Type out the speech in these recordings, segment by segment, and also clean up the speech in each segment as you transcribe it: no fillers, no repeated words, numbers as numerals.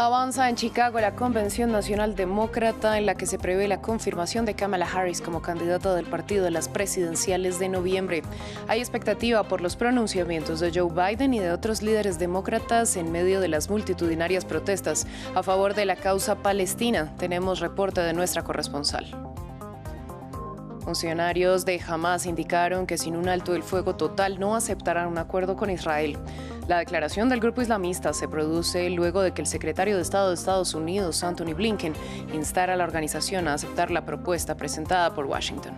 Avanza en Chicago la Convención Nacional Demócrata, en la que se prevé la confirmación de Kamala Harris como candidata del partido a las presidenciales de noviembre. Hay expectativa por los pronunciamientos de Joe Biden y de otros líderes demócratas en medio de las multitudinarias protestas a favor de la causa palestina. Tenemos reporte de nuestra corresponsal. Funcionarios de Hamás indicaron que sin un alto el fuego total no aceptarán un acuerdo con Israel. La declaración del grupo islamista se produce luego de que el secretario de Estado de Estados Unidos, Antony Blinken, instara a la organización a aceptar la propuesta presentada por Washington.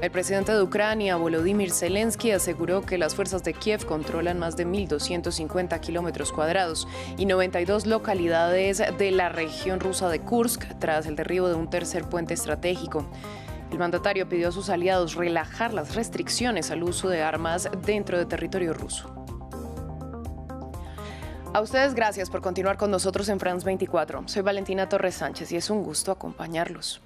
El presidente de Ucrania, Volodymyr Zelensky, aseguró que las fuerzas de Kiev controlan más de 1.250 kilómetros cuadrados y 92 localidades de la región rusa de Kursk tras el derribo de un tercer puente estratégico. El mandatario pidió a sus aliados relajar las restricciones al uso de armas dentro de territorio ruso. A ustedes gracias por continuar con nosotros en France 24. Soy Valentina Torres Sánchez y es un gusto acompañarlos.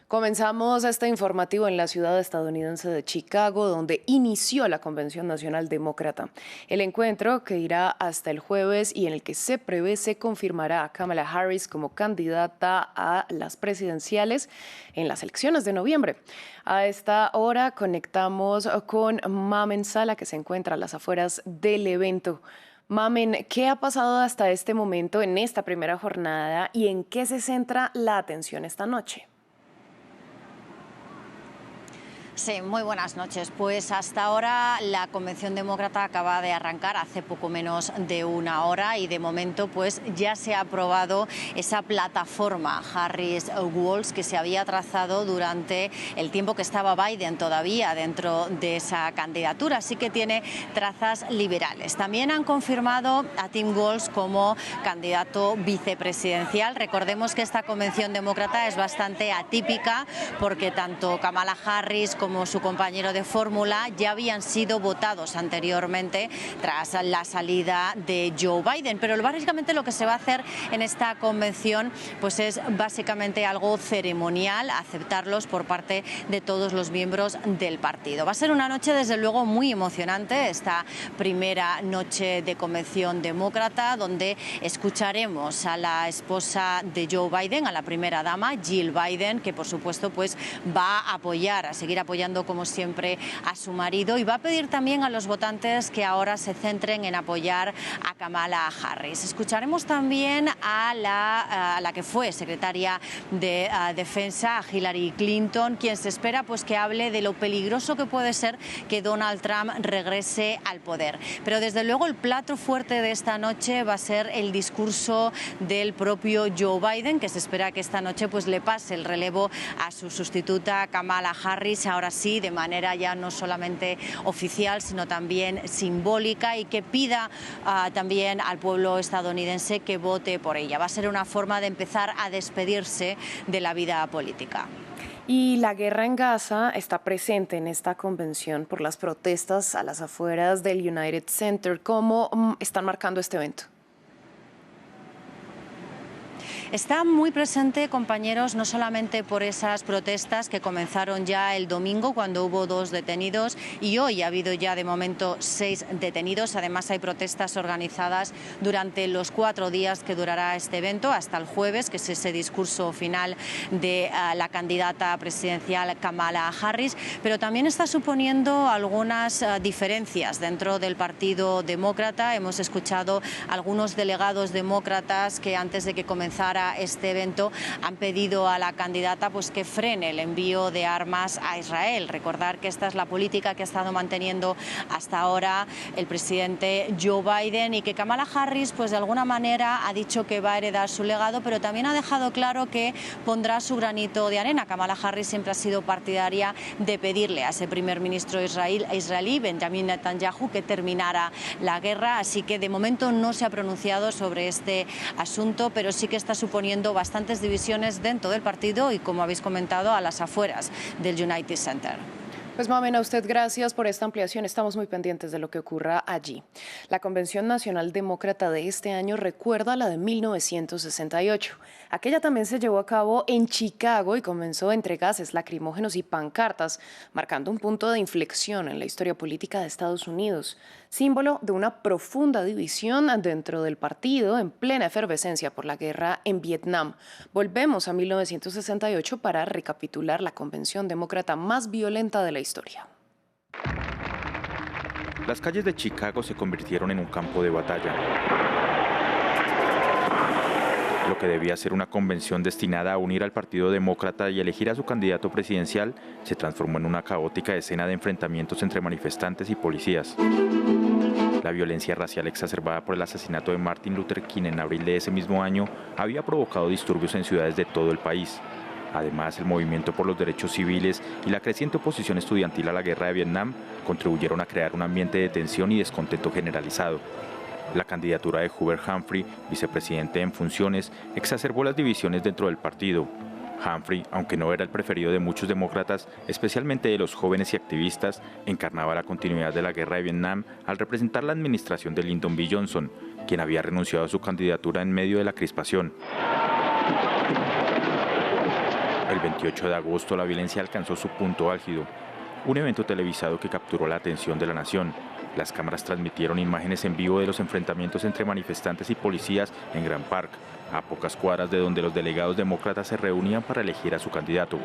Comenzamos este informativo en la ciudad estadounidense de Chicago, donde inició la Convención Nacional Demócrata. El encuentro, que irá hasta el jueves y en el que se prevé se confirmará a Kamala Harris como candidata a las presidenciales en las elecciones de noviembre. A esta hora conectamos con Mamen Sala, que se encuentra a las afueras del evento. Mamen, ¿qué ha pasado hasta este momento en esta primera jornada y en qué se centra la atención esta noche? Sí, muy buenas noches. Pues hasta ahora la Convención Demócrata acaba de arrancar hace poco menos de una hora y de momento pues ya se ha aprobado esa plataforma Harris-Walz que se había trazado durante el tiempo que estaba Biden todavía dentro de esa candidatura, así que tiene trazas liberales. También han confirmado a Tim Walz como candidato vicepresidencial. Recordemos que esta Convención Demócrata es bastante atípica porque tanto Kamala Harris como su compañero de fórmula ya habían sido votados anteriormente tras la salida de Joe Biden, pero básicamente lo que se va a hacer en esta convención pues es básicamente algo ceremonial, aceptarlos por parte de todos los miembros del partido. Va a ser una noche desde luego muy emocionante, esta primera noche de convención demócrata, donde escucharemos a la esposa de Joe Biden, a la primera dama, Jill Biden, que por supuesto pues va a apoyar, a seguir apoyando como siempre a su marido, y va a pedir también a los votantes que ahora se centren en apoyar a Kamala Harris. Escucharemos también a la que fue secretaria de Defensa, a Hillary Clinton, quien se espera pues que hable de lo peligroso que puede ser que Donald Trump regrese al poder. Pero desde luego el plato fuerte de esta noche va a ser el discurso del propio Joe Biden, que se espera que esta noche pues le pase el relevo a su sustituta Kamala Harris, ahora sí, de manera ya no solamente oficial, sino también simbólica, y que pida también al pueblo estadounidense que vote por ella. Va a ser una forma de empezar a despedirse de la vida política. Y la guerra en Gaza está presente en esta convención por las protestas a las afueras del United Center. ¿Cómo están marcando este evento? Está muy presente, compañeros, no solamente por esas protestas que comenzaron ya el domingo cuando hubo 2 detenidos y hoy ha habido ya de momento 6 detenidos. Además hay protestas organizadas durante los 4 días que durará este evento hasta el jueves, que es ese discurso final de la candidata presidencial Kamala Harris, pero también está suponiendo algunas diferencias dentro del Partido Demócrata. Hemos escuchado a algunos delegados demócratas que antes de que comenzara este evento han pedido a la candidata pues que frene el envío de armas a Israel. Recordar que esta es la política que ha estado manteniendo hasta ahora el presidente Joe Biden, y que Kamala Harris pues de alguna manera ha dicho que va a heredar su legado, pero también ha dejado claro que pondrá su granito de arena. Kamala Harris siempre ha sido partidaria de pedirle a ese primer ministro israelí, Benjamin Netanyahu, que terminara la guerra, así que de momento no se ha pronunciado sobre este asunto, pero sí que está suponiendo bastantes divisiones dentro del partido y, como habéis comentado, a las afueras del United Center. Pues Mamen, a usted gracias por esta ampliación. Estamos muy pendientes de lo que ocurra allí. La Convención Nacional Demócrata de este año recuerda la de 1968. Aquella también se llevó a cabo en Chicago y comenzó entre gases lacrimógenos y pancartas, marcando un punto de inflexión en la historia política de Estados Unidos, símbolo de una profunda división dentro del partido en plena efervescencia por la guerra en Vietnam. Volvemos a 1968 para recapitular la convención demócrata más violenta de la historia. Las calles de Chicago se convirtieron en un campo de batalla. Lo que debía ser una convención destinada a unir al Partido Demócrata y elegir a su candidato presidencial se transformó en una caótica escena de enfrentamientos entre manifestantes y policías. La violencia racial exacerbada por el asesinato de Martin Luther King en abril de ese mismo año había provocado disturbios en ciudades de todo el país. Además, el movimiento por los derechos civiles y la creciente oposición estudiantil a la guerra de Vietnam contribuyeron a crear un ambiente de tensión y descontento generalizado. La candidatura de Hubert Humphrey, vicepresidente en funciones, exacerbó las divisiones dentro del partido. Humphrey, aunque no era el preferido de muchos demócratas, especialmente de los jóvenes y activistas, encarnaba la continuidad de la guerra de Vietnam al representar la administración de Lyndon B. Johnson, quien había renunciado a su candidatura en medio de la crispación. El 28 de agosto la violencia alcanzó su punto álgido. Un evento televisado que capturó la atención de la nación. Las cámaras transmitieron imágenes en vivo de los enfrentamientos entre manifestantes y policías en Grand Park, a pocas cuadras de donde los delegados demócratas se reunían para elegir a su candidato.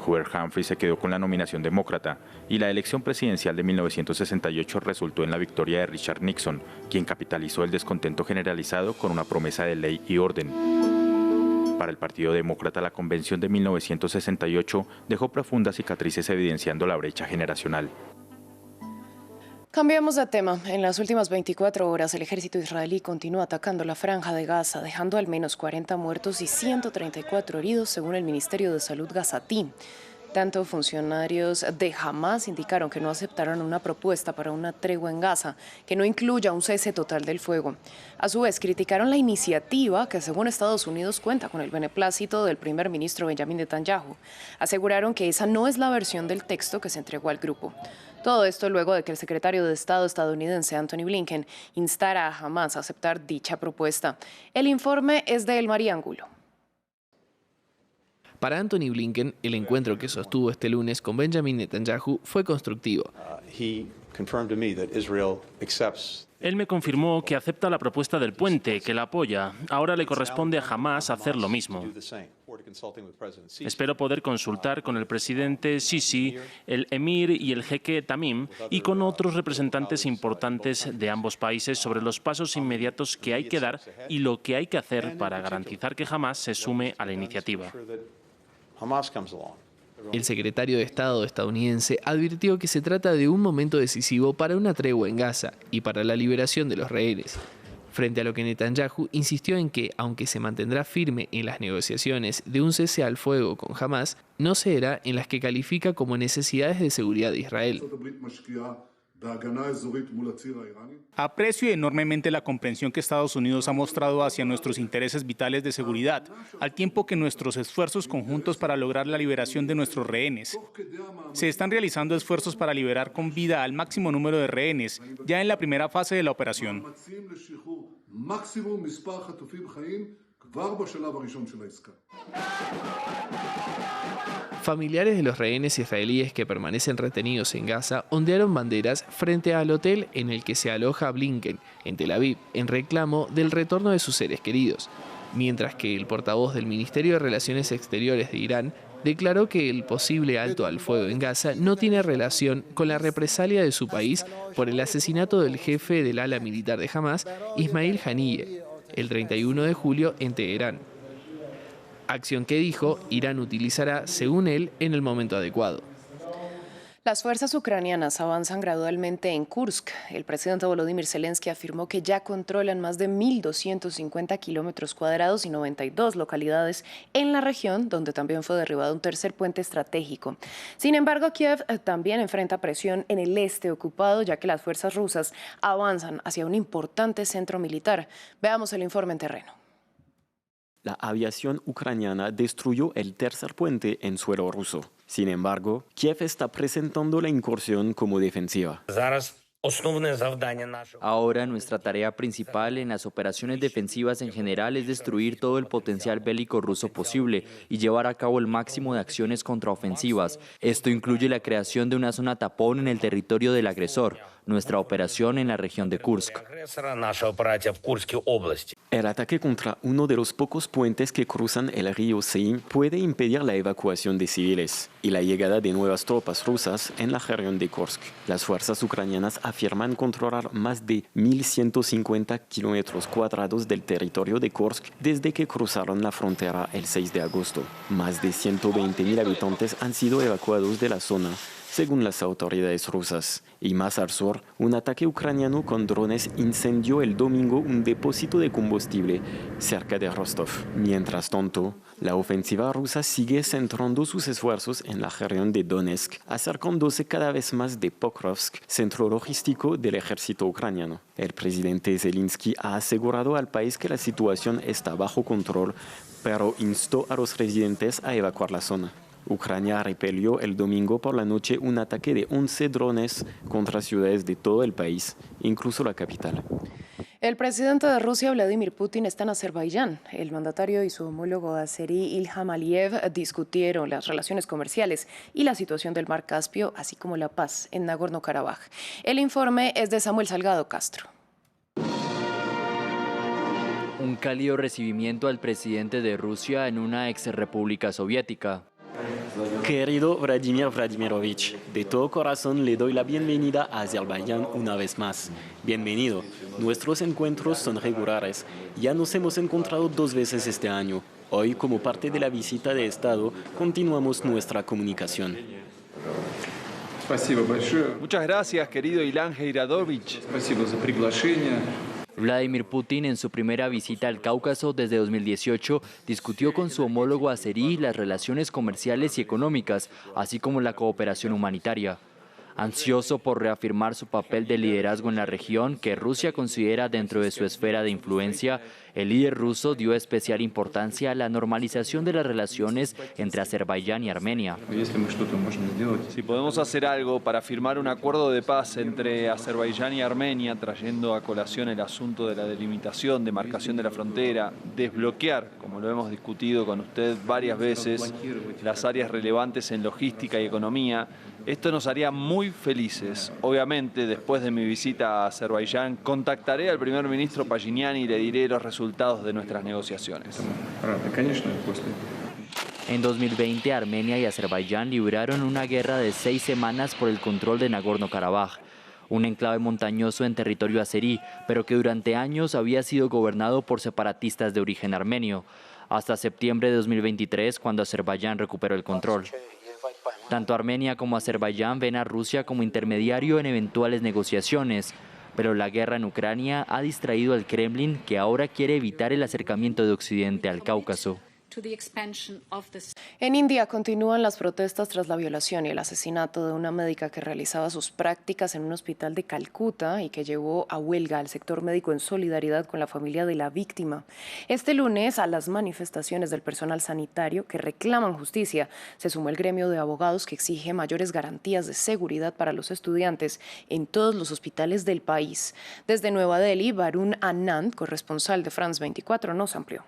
Hubert Humphrey se quedó con la nominación demócrata y la elección presidencial de 1968 resultó en la victoria de Richard Nixon, quien capitalizó el descontento generalizado con una promesa de ley y orden. Para el Partido Demócrata, la convención de 1968 dejó profundas cicatrices evidenciando la brecha generacional. Cambiamos de tema. En las últimas 24 horas, el ejército israelí continúa atacando la franja de Gaza, dejando al menos 40 muertos y 134 heridos, según el Ministerio de Salud gazatí. Tanto funcionarios de Hamas indicaron que no aceptarán una propuesta para una tregua en Gaza que no incluya un cese total del fuego. A su vez, criticaron la iniciativa que, según Estados Unidos, cuenta con el beneplácito del primer ministro Benjamin Netanyahu. Aseguraron que esa no es la versión del texto que se entregó al grupo. Todo esto luego de que el secretario de Estado estadounidense Anthony Blinken instara a Hamas a aceptar dicha propuesta. El informe es de Elmari Angulo. Para Anthony Blinken, el encuentro que sostuvo este lunes con Benjamin Netanyahu fue constructivo. Él me confirmó que acepta la propuesta del puente, que la apoya. Ahora le corresponde a Hamas hacer lo mismo. Espero poder consultar con el presidente Sisi, el emir y el jeque Tamim y con otros representantes importantes de ambos países sobre los pasos inmediatos que hay que dar y lo que hay que hacer para garantizar que Hamas se sume a la iniciativa. El secretario de Estado estadounidense advirtió que se trata de un momento decisivo para una tregua en Gaza y para la liberación de los rehenes. Frente a lo que Netanyahu insistió en que, aunque se mantendrá firme en las negociaciones de un cese al fuego con Hamas, no cederá en las que califica como necesidades de seguridad de Israel. Aprecio enormemente la comprensión que Estados Unidos ha mostrado hacia nuestros intereses vitales de seguridad, al tiempo que nuestros esfuerzos conjuntos para lograr la liberación de nuestros rehenes. Se están realizando esfuerzos para liberar con vida al máximo número de rehenes, ya en la primera fase de la operación. Familiares de los rehenes israelíes que permanecen retenidos en Gaza ondearon banderas frente al hotel en el que se aloja Blinken, en Tel Aviv, en reclamo del retorno de sus seres queridos, mientras que el portavoz del Ministerio de Relaciones Exteriores de Irán declaró que el posible alto al fuego en Gaza no tiene relación con la represalia de su país por el asesinato del jefe del ala militar de Hamas, Ismail Haniyeh, el 31 de julio en Teherán. Acción que dijo Irán utilizará, según él, en el momento adecuado. Las fuerzas ucranianas avanzan gradualmente en Kursk. El presidente Volodymyr Zelensky afirmó que ya controlan más de 1.250 kilómetros cuadrados y 92 localidades en la región, donde también fue derribado un tercer puente estratégico. Sin embargo, Kiev también enfrenta presión en el este ocupado, ya que las fuerzas rusas avanzan hacia un importante centro militar. Veamos el informe en terreno. La aviación ucraniana destruyó el tercer puente en suelo ruso. Sin embargo, Kiev está presentando la incursión como defensiva. Ahora nuestra tarea principal en las operaciones defensivas en general es destruir todo el potencial bélico ruso posible y llevar a cabo el máximo de acciones contraofensivas. Esto incluye la creación de una zona tapón en el territorio del agresor, nuestra operación en la región de Kursk. El ataque contra uno de los pocos puentes que cruzan el río Seim puede impedir la evacuación de civiles y la llegada de nuevas tropas rusas en la región de Kursk. Las fuerzas ucranianas afirman controlar más de 1.150 kilómetros cuadrados del territorio de Kursk desde que cruzaron la frontera el 6 de agosto. Más de 120.000 habitantes han sido evacuados de la zona, según las autoridades rusas. Y más al sur, un ataque ucraniano con drones incendió el domingo un depósito de combustible cerca de Rostov. Mientras tanto, la ofensiva rusa sigue centrando sus esfuerzos en la región de Donetsk, acercándose cada vez más de Pokrovsk, centro logístico del ejército ucraniano. El presidente Zelensky ha asegurado al país que la situación está bajo control, pero instó a los residentes a evacuar la zona. Ucrania repelió el domingo por la noche un ataque de 11 drones contra ciudades de todo el país, incluso la capital. El presidente de Rusia, Vladimir Putin, está en Azerbaiyán. El mandatario y su homólogo azerí, Ilham Aliyev, discutieron las relaciones comerciales y la situación del Mar Caspio, así como la paz en Nagorno-Karabaj. El informe es de Samuel Salgado Castro. Un cálido recibimiento al presidente de Rusia en una exrepública soviética. Querido Vladimir Vladimirovich, de todo corazón le doy la bienvenida a Azerbaiyán una vez más. Bienvenido. Nuestros encuentros son regulares. Ya nos hemos encontrado 2 veces este año. Hoy, como parte de la visita de Estado, continuamos nuestra comunicación. Muchas gracias, querido Ilan Heiradovich. Vladimir Putin, en su primera visita al Cáucaso desde 2018, discutió con su homólogo azerí las relaciones comerciales y económicas, así como la cooperación humanitaria. Ansioso por reafirmar su papel de liderazgo en la región que Rusia considera dentro de su esfera de influencia, el líder ruso dio especial importancia a la normalización de las relaciones entre Azerbaiyán y Armenia. Si podemos hacer algo para firmar un acuerdo de paz entre Azerbaiyán y Armenia, trayendo a colación el asunto de la delimitación, demarcación de la frontera, desbloquear, como lo hemos discutido con usted varias veces, las áreas relevantes en logística y economía, esto nos haría muy felices. Obviamente, después de mi visita a Azerbaiyán, contactaré al primer ministro Pashinyan y le diré los resultados de nuestras negociaciones. En 2020, Armenia y Azerbaiyán libraron una guerra de 6 semanas por el control de Nagorno-Karabaj, un enclave montañoso en territorio azerí, pero que durante años había sido gobernado por separatistas de origen armenio, hasta septiembre de 2023, cuando Azerbaiyán recuperó el control. Tanto Armenia como Azerbaiyán ven a Rusia como intermediario en eventuales negociaciones, pero la guerra en Ucrania ha distraído al Kremlin, que ahora quiere evitar el acercamiento de Occidente al Cáucaso. En India continúan las protestas tras la violación y el asesinato de una médica que realizaba sus prácticas en un hospital de Calcuta y que llevó a huelga al sector médico en solidaridad con la familia de la víctima. Este lunes, a las manifestaciones del personal sanitario que reclaman justicia, se sumó el gremio de abogados que exige mayores garantías de seguridad para los estudiantes en todos los hospitales del país. Desde Nueva Delhi, Varun Anand, corresponsal de France 24, nos amplió.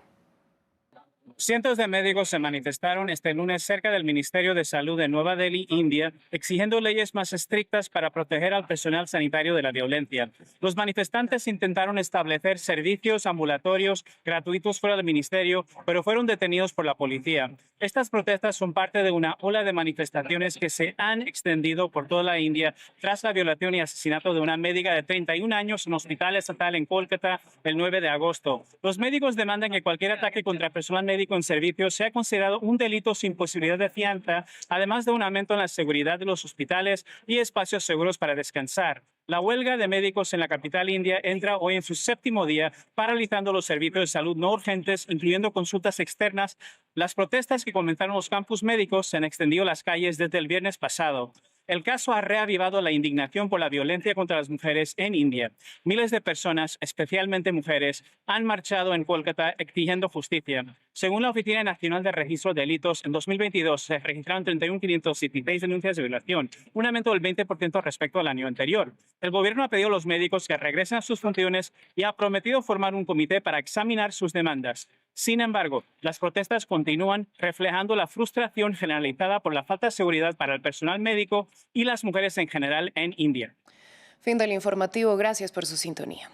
Cientos de médicos se manifestaron este lunes cerca del Ministerio de Salud de Nueva Delhi, India, exigiendo leyes más estrictas para proteger al personal sanitario de la violencia. Los manifestantes intentaron establecer servicios ambulatorios gratuitos fuera del ministerio, pero fueron detenidos por la policía. Estas protestas son parte de una ola de manifestaciones que se han extendido por toda la India tras la violación y asesinato de una médica de 31 años en un hospital estatal en Kolkata el 9 de agosto. Los médicos demandan que cualquier ataque contra personal médico en servicio sea considerado un delito sin posibilidad de fianza, además de un aumento en la seguridad de los hospitales y espacios seguros para descansar. La huelga de médicos en la capital india entra hoy en su 7º día, paralizando los servicios de salud no urgentes, incluyendo consultas externas. Las protestas que comenzaron en los campus médicos se han extendido a las calles desde el viernes pasado. El caso ha reavivado la indignación por la violencia contra las mujeres en India. Miles de personas, especialmente mujeres, han marchado en Kolkata exigiendo justicia. Según la Oficina Nacional de Registro de Delitos, en 2022 se registraron 31.576 denuncias de violación, un aumento del 20% respecto al año anterior. El gobierno ha pedido a los médicos que regresen a sus funciones y ha prometido formar un comité para examinar sus demandas. Sin embargo, las protestas continúan, reflejando la frustración generalizada por la falta de seguridad para el personal médico y las mujeres en general en India. Fin del informativo. Gracias por su sintonía.